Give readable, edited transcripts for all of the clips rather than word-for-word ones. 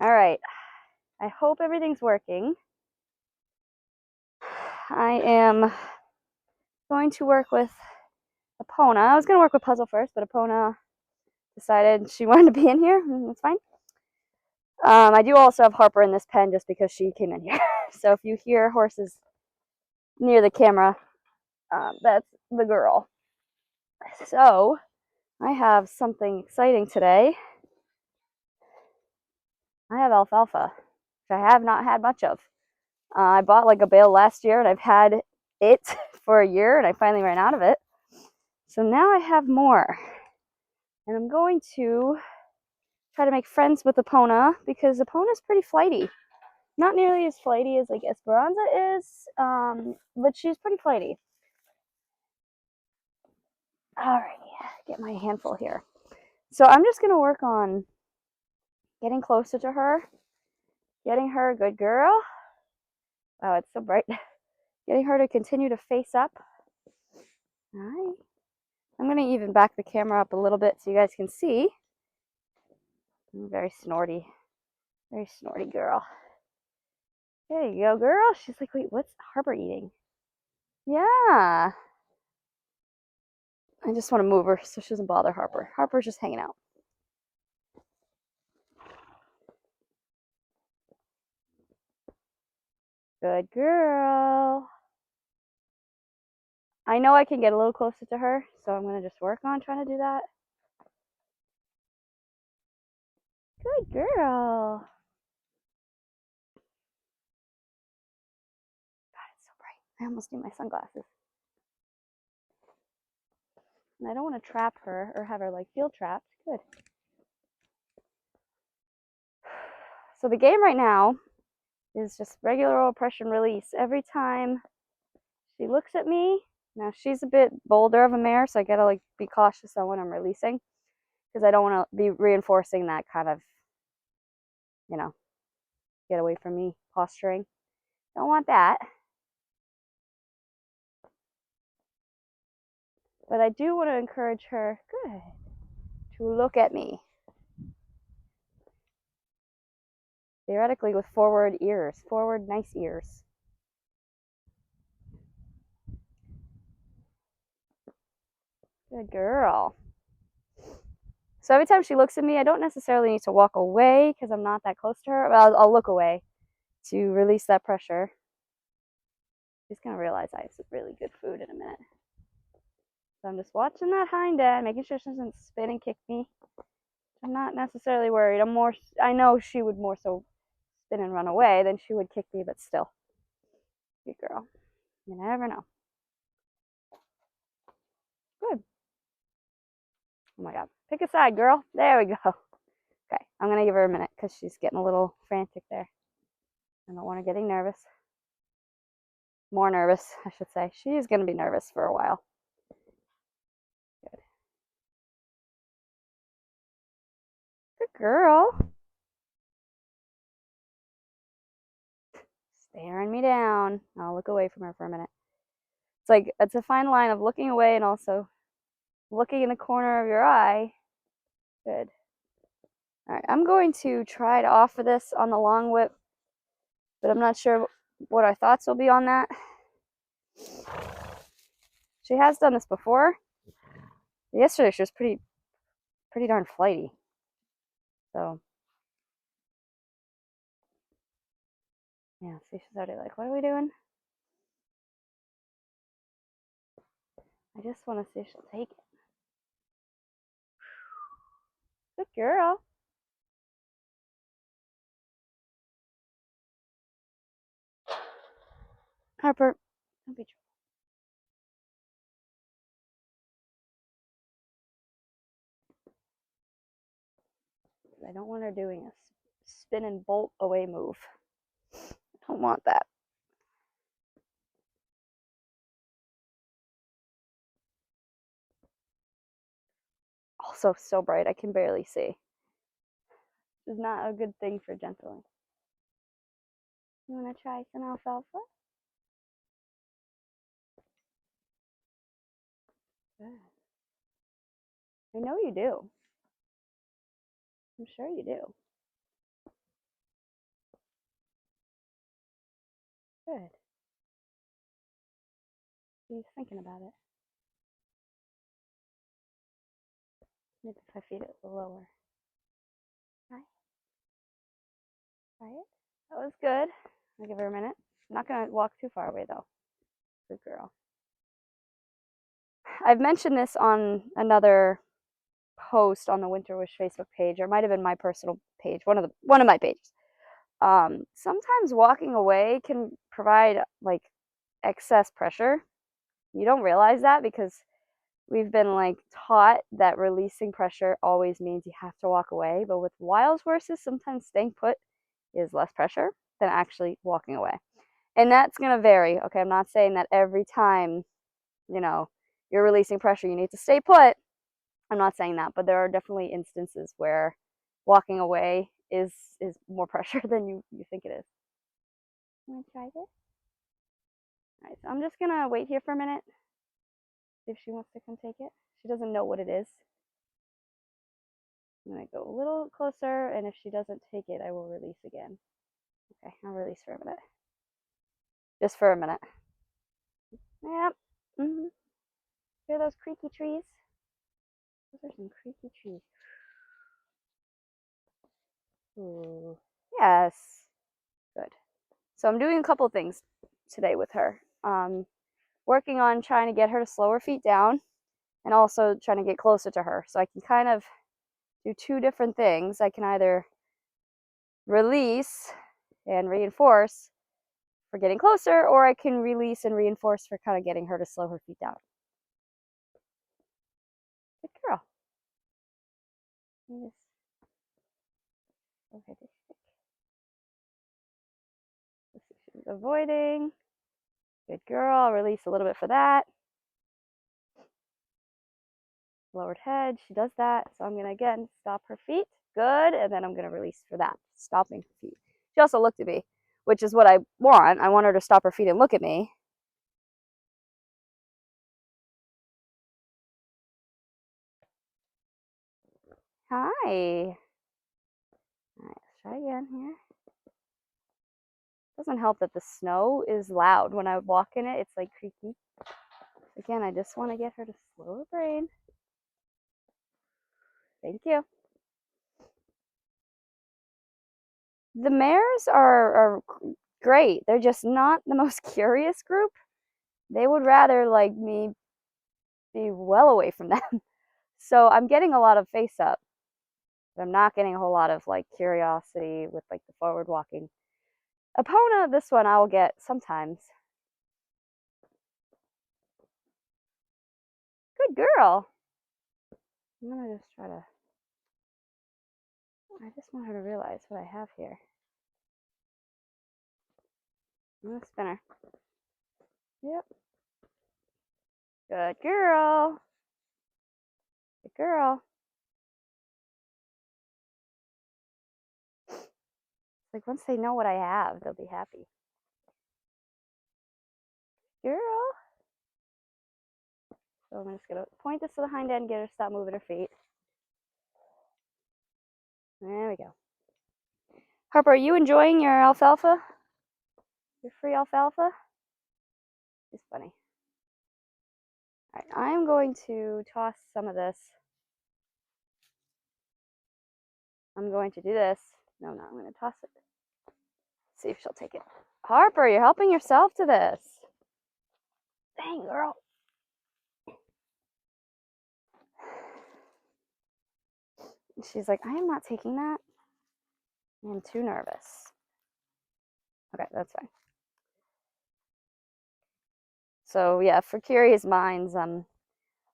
All right. I hope everything's working. I am going to work with Epona. I was going to work with Puzzle first, but Epona decided she wanted to be in here. That's fine. I do also have Harper in this pen just because she came in here. So if you hear horses near the camera, that's the girl. So I have something exciting today. I have alfalfa, which I have not had much of. I bought like a bale last year and I've had it for a year and I finally ran out of it. So now I have more. And I'm going to try to make friends with Epona because Epona's pretty flighty. Not nearly as flighty as like Esperanza is, but she's pretty flighty. Alright, get my handful here. So I'm just gonna work on getting closer to her, getting her a good girl. Wow, it's so bright. Getting her to continue to face up. Alright. I'm gonna even back the camera up a little bit so you guys can see. I'm very snorty girl. There you go, girl. She's like, wait, what's Harper eating? Yeah. I just want to move her so she doesn't bother Harper. Harper's just hanging out. Good girl. I know I can get a little closer to her, so I'm going to just work on trying to do that. Good girl. God, it's so bright. I almost need my sunglasses. And I don't want to trap her or have her like feel trapped. Good. So the game right now is just regular old pressure and release. Every time she looks at me, now she's a bit bolder of a mare, so I gotta like be cautious on when I'm releasing because I don't want to be reinforcing that kind of, you know, get away from me posturing. Don't want that. But I do want to encourage her, good, to look at me. Theoretically with forward ears, forward nice ears. Good girl. So every time she looks at me, I don't necessarily need to walk away because I'm not that close to her. Well, I'll look away to release that pressure. She's going to realize I have some really good food in a minute. So I'm just watching that hind end, making sure she doesn't spin and kick me. I'm not necessarily worried. I know she would more so spin and run away than she would kick me, but still. Good girl. You never know. Good. Oh my God. Pick a side, girl. There we go. Okay, I'm going to give her a minute because she's getting a little frantic there. I don't want her getting nervous. More nervous, I should say. She's going to be nervous for a while. Good. Good girl. Staring me down. I'll look away from her for a minute. It's a fine line of looking away and also looking in the corner of your eye. Good. All right, I'm going to try to offer this on the long whip, but I'm not sure what our thoughts will be on that. She has done this before. Yesterday she was pretty darn flighty. So yeah, see, she's already like, what are we doing? I just want to see if she'll take it. Good girl. Harper, don't be trouble. I don't want her doing a spin and bolt away move. I don't want that. Also so bright, I can barely see. This is not a good thing for gentling. You want to try some alfalfa? Good. I know you do. I'm sure you do. Good. He's thinking about it. Maybe if I feed it lower. Try. Try it. That was good. I'll give her a minute. I'm not going to walk too far away, though. Good girl. I've mentioned this on another post on the Winter Wish Facebook page, or it might have been my personal page, one of my pages. Sometimes walking away can provide like excess pressure. You don't realize that because we've been like taught that releasing pressure always means you have to walk away. But with wild horses, sometimes staying put is less pressure than actually walking away. And that's going to vary. Okay, I'm not saying that every time, you're releasing pressure, you need to stay put. I'm not saying that, but there are definitely instances where walking away is more pressure than you think it is. You want to try this? All right, so I'm just gonna wait here for a minute, see if she wants to come take it. She doesn't know what it is. I'm gonna go a little closer, and if she doesn't take it, I will release again. Okay, I'll release for a minute. Just for a minute. Yep. Mm-hmm. Hear those creaky trees? Those are some creaky trees. Ooh. Yes. Good. So I'm doing a couple things today with her. Working on trying to get her to slow her feet down and also trying to get closer to her. So I can kind of do two different things. I can either release and reinforce for getting closer, or I can release and reinforce for kind of getting her to slow her feet down. Good girl. Okay, she's avoiding. Good girl. I'll release a little bit for that. Lowered head. She does that. So I'm going to, again, stop her feet. Good. And then I'm going to release for that. Stopping her feet. She also looked at me, which is what I want. I want her to stop her feet and look at me. Hi. All right, let's try again here. Doesn't help that the snow is loud. When I walk in it, it's like creaky. Again, I just want to get her to slow her brain. Thank you. The mares are great. They're just not the most curious group. They would rather like me be well away from them. So I'm getting a lot of face up. But I'm not getting a whole lot of like curiosity with like the forward walking. Epona, this one I will get sometimes. Good girl. I'm gonna just try to. I just want her to realize what I have here. I'm gonna spin her. Yep. Good girl. Good girl. Like once they know what I have, they'll be happy. Girl. So I'm just gonna point this to the hind end and get her to stop moving her feet. There we go. Harper, are you enjoying your alfalfa? Your free alfalfa? It's funny. All right, I'm going to toss some of this. I'm going to do this. No, I'm going to toss it. See if she'll take it. Harper, you're helping yourself to this. Dang, girl. She's like, I am not taking that. I'm too nervous. Okay, that's fine. So yeah, for curious minds, I'm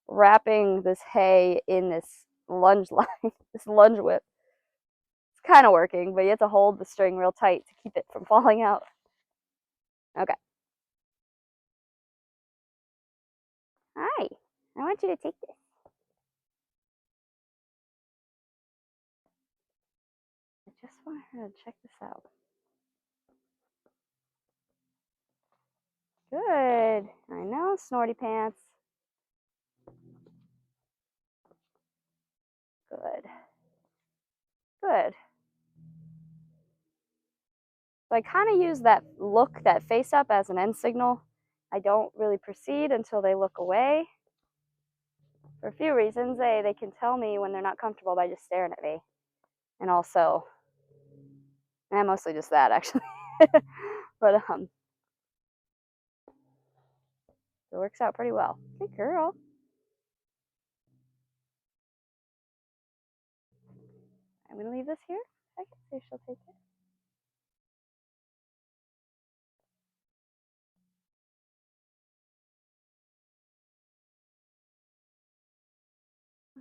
wrapping this hay in this lunge line, this lunge whip. It's kind of working, but you have to hold the string real tight to keep it from falling out. Okay. Hi, I want you to take this. I just want her to check this out. Good. I know, snorty pants. Good. Good. So I kind of use that look, that face up, as an end signal. I don't really proceed until they look away. For a few reasons. They can tell me when they're not comfortable by just staring at me. And also, and mostly just that, actually. But it works out pretty well. Good girl. I'm gonna leave this here. I can see if she'll take it.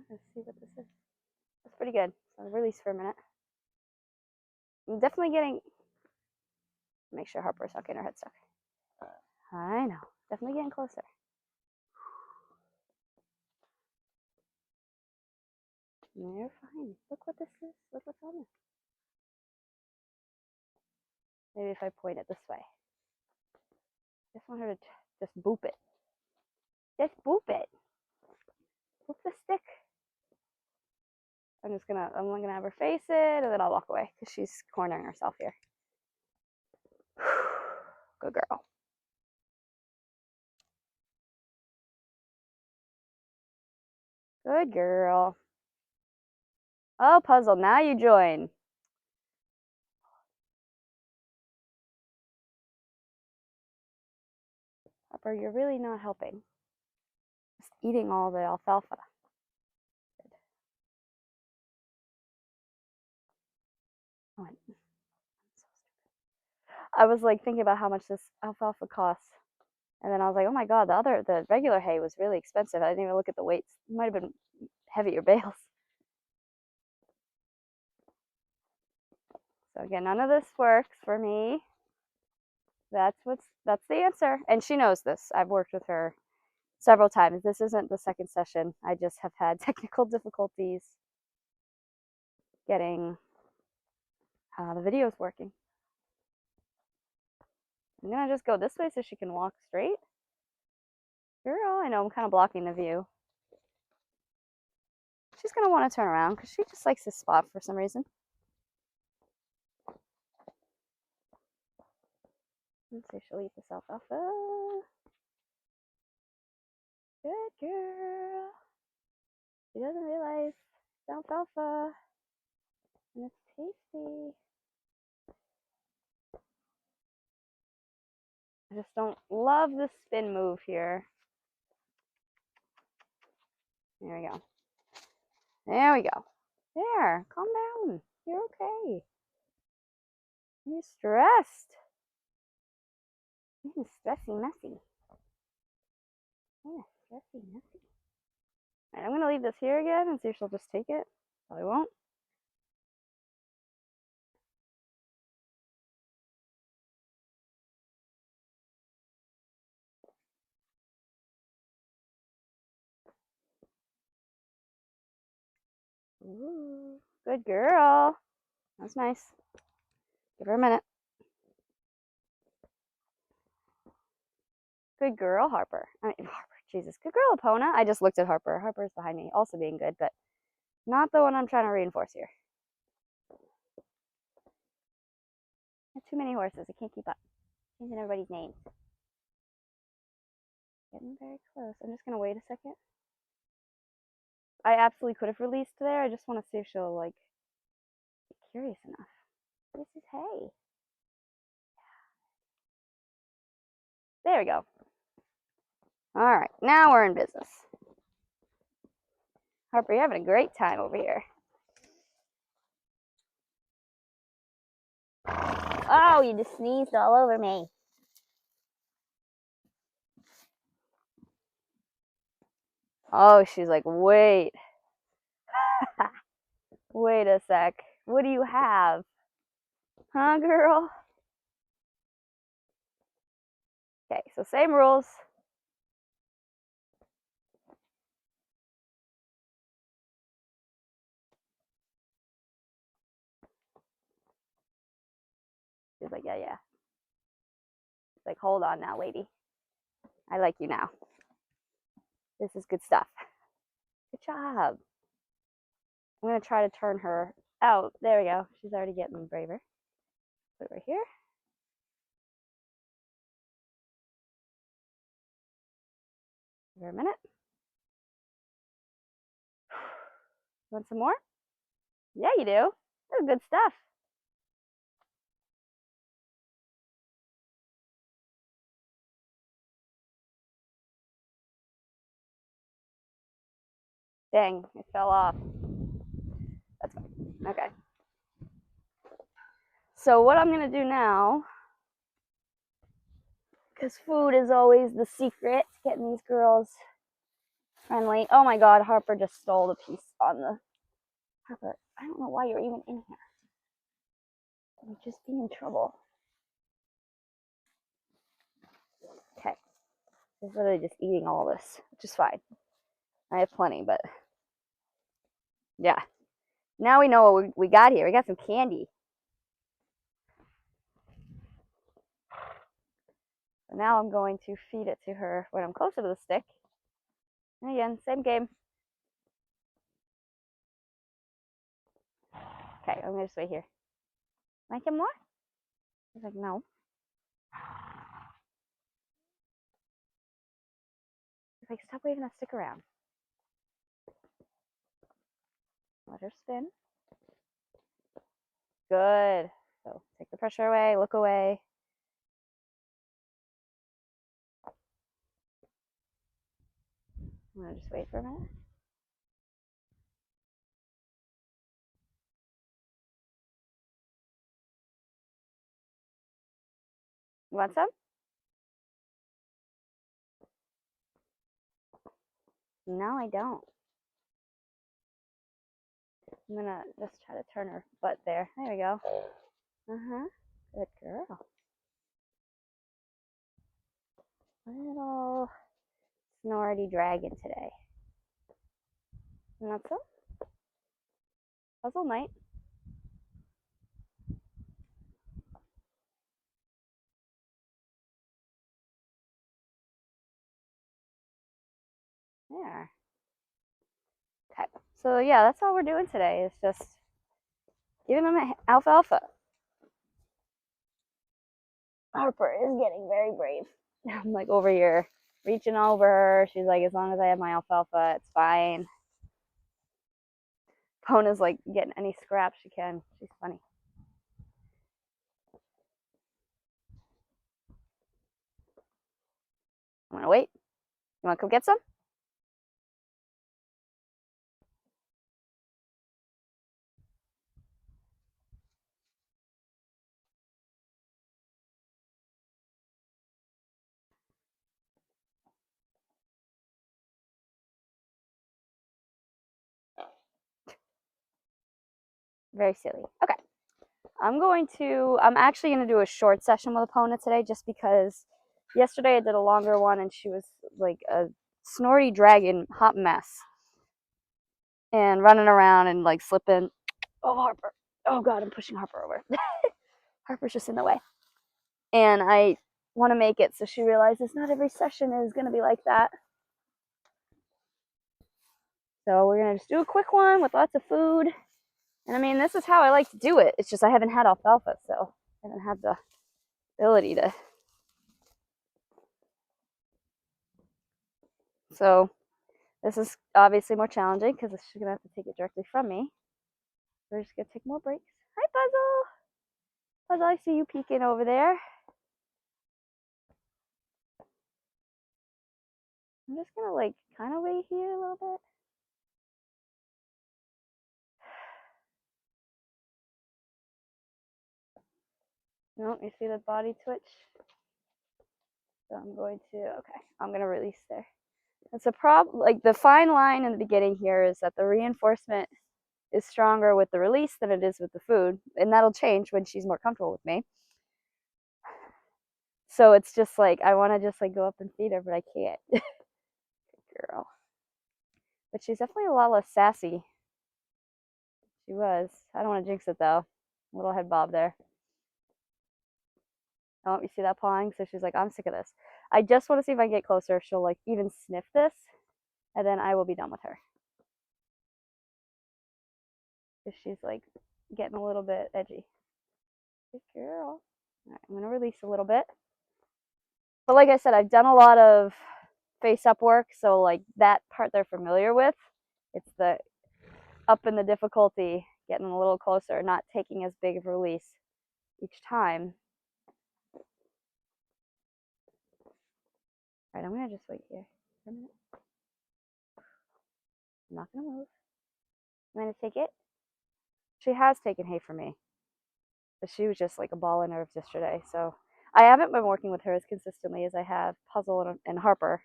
Let's see what this is. That's pretty good. So I'll release for a minute. I'm definitely getting. Make sure Harper's not getting her head stuck. I know. Definitely getting closer. You're fine. Look what this is. Look what's on this. Maybe if I point it this way. Just want her to just boop it. Just boop it. Boop the stick. I'm gonna have her face it, and then I'll walk away because she's cornering herself here. Good girl. Good girl. Oh, puzzle, now you join. Harper, you're really not helping. Just eating all the alfalfa. Good. Oh, I was like thinking about how much this alfalfa costs. And then I was like, oh my God, the regular hay was really expensive. I didn't even look at the weights. It might have been heavier bales. So again, none of this works for me. That's the answer. And she knows this. I've worked with her several times. This isn't the second session. I just have had technical difficulties getting the videos working. I'm gonna just go this way so she can walk straight. Girl, I know I'm kind of blocking the view. She's gonna want to turn around because she just likes this spot for some reason. Let's see if she'll eat this alfalfa. Good girl. She doesn't realize it's alfalfa. And it's tasty. I just don't love the spin move here. There we go. There we go. There, calm down. You're okay. You're stressed. You're stressy messy. Yeah, stressy messy. Alright, I'm gonna leave this here again and see if she'll just take it. Probably won't. Ooh, good girl. That's nice. Give her a minute. Good girl, Harper. Harper, Jesus. Good girl, Epona. I just looked at Harper. Harper's behind me, also being good, but not the one I'm trying to reinforce here. I have too many horses. I can't keep up. Changing everybody's names. Getting very close. I'm just going to wait a second. I absolutely could have released there. I just want to see if she'll, like, get curious enough. This is hay. There we go. All right, now we're in business. Harper, you're having a great time over here. Oh, you just sneezed all over me. Oh, she's like, wait. Wait a sec. What do you have? Huh, girl? Okay, so same rules. She's like, yeah, yeah. She's like, hold on now, lady. I like you now. This is good stuff. Good job. I'm going to try to turn her out. There we go. She's already getting braver. Put it right here. Give her a minute. Want some more? Yeah, you do. That's good stuff. Dang, it fell off. That's fine. Okay. So what I'm going to do now, because food is always the secret to getting these girls friendly. Oh my god, Harper just stole the piece on the... Harper, I don't know why you're even in here. You'd just be in trouble. Okay. She's literally just eating all this, which is fine. I have plenty, but... yeah. Now we know what we got here. We got some candy. So now I'm going to feed it to her when I'm closer to the stick. And again, same game. Okay, I'm going to just wait here. Like him more? He's like, no. He's like, stop waving that stick around. Let her spin. Good. So take the pressure away, look away. I'm going to just wait for a minute. You want some? No, I don't. I'm going to just try to turn her butt there. There we go. Uh-huh. Good girl. Little snorty dragon today. And that's it. Puzzle night. There. Okay. So yeah, that's all we're doing today. Is just giving them alfalfa. Harper is getting very brave. I'm like over here reaching over her. She's like, as long as I have my alfalfa, it's fine. Epona's like getting any scraps she can. She's funny. I'm gonna wait. You wanna come get some? Very silly. Okay. I'm actually going to do a short session with Epona today just because yesterday I did a longer one and she was like a snorty dragon hot mess and running around and like slipping. Oh, Harper. Oh, God, I'm pushing Harper over. Harper's just in the way. And I want to make it so she realizes not every session is going to be like that. So we're going to just do a quick one with lots of food. And I mean, this is how I like to do it. It's just I haven't had alfalfa, so I haven't had the ability to. So this is obviously more challenging because she's going to have to take it directly from me. We're just going to take more breaks. Hi, Puzzle. Puzzle, I see you peeking over there. I'm just going to like kind of wait here a little bit. No, you see the body twitch? So I'm going to, okay, I'm going to release there. It's a problem, like the fine line in the beginning here is that the reinforcement is stronger with the release than it is with the food. And that'll change when she's more comfortable with me. So it's just like, I want to just like go up and feed her, but I can't. Good girl. But she's definitely a lot less sassy. She was. I don't want to jinx it though. Little head bob there. Oh, you see that pawing? So she's like, I'm sick of this. I just want to see if I can get closer. If she'll like even sniff this, and then I will be done with her. If she's like getting a little bit edgy. Good girl. All right, I'm gonna release a little bit. But like I said, I've done a lot of face-up work, so like that part they're familiar with. It's the up in the difficulty, getting a little closer, not taking as big of a release each time. All right, I'm gonna just wait here for a minute. I'm not gonna move. I'm gonna take it. She has taken hay for me, but she was just like a ball of nerves yesterday. So I haven't been working with her as consistently as I have Puzzle and Harper,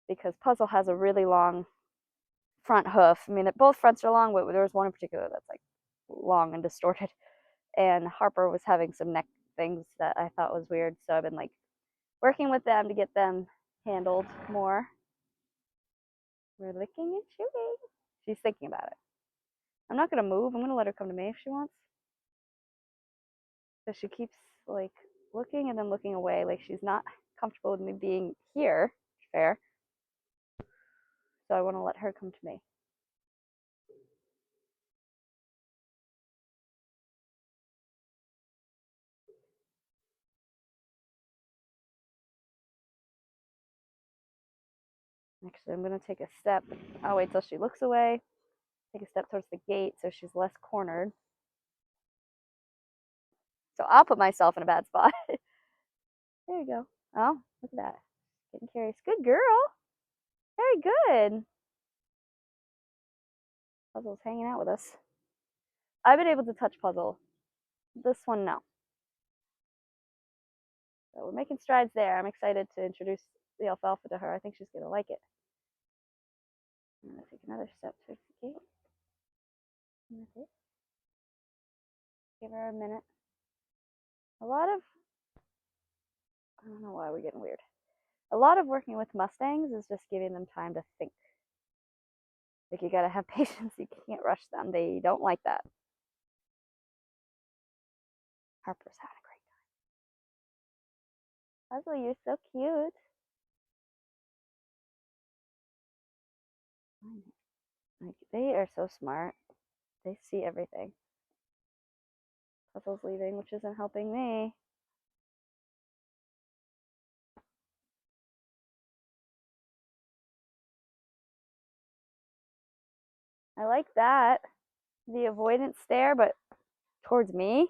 because Puzzle has a really long front hoof. I mean, both fronts are long, but there was one in particular that's like long and distorted. And Harper was having some neck things that I thought was weird. So I've been like working with them to get them handled more. We're licking and chewing. She's thinking about it. I'm not going to move. I'm going to let her come to me if she wants. Because she keeps like looking and then looking away. Like she's not comfortable with me being here. Fair. So I want to let her come to me. Actually, I'm going to take a step. I'll wait till she looks away. Take a step towards the gate so she's less cornered. So I'll put myself in a bad spot. There you go. Oh, look at that. Getting curious. Good girl. Very good. Puzzle's hanging out with us. I've been able to touch Puzzle. This one, no. So we're making strides there. I'm excited to introduce the alfalfa to her. I think she's going to like it. I'm going to take another step towards the gate. And that's it. Give her a minute. A lot of, I don't know why we're getting weird. A lot of working with Mustangs is just giving them time to think. Like you gotta have patience. You can't rush them. They don't like that. Harper's having a great time. Puzzle, you're so cute. Like they are so smart. They see everything. Puzzle's leaving, which isn't helping me. I like that. The avoidance stare, but towards me.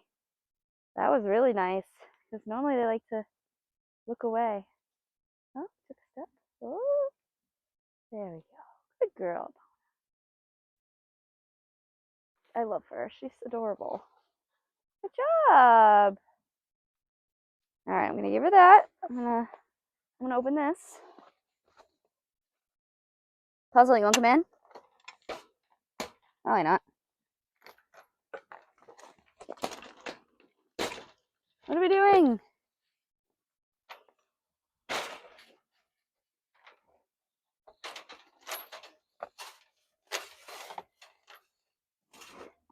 That was really nice. Because normally they like to look away. Oh, took a step. Oh, there we go. Good girl. I love her. She's adorable. Good job. All right, I'm gonna give her that. I'm gonna open this. Puzzle, you want to come in? Probably not. What are we doing?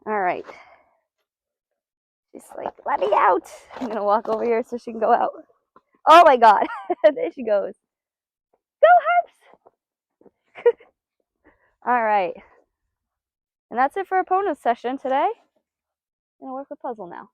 All right. She's like, let me out. I'm gonna walk over here so she can go out. Oh my God. There she goes. Go, Harps. All right. And that's it for Epona's session today. I'm gonna work with Puzzle now.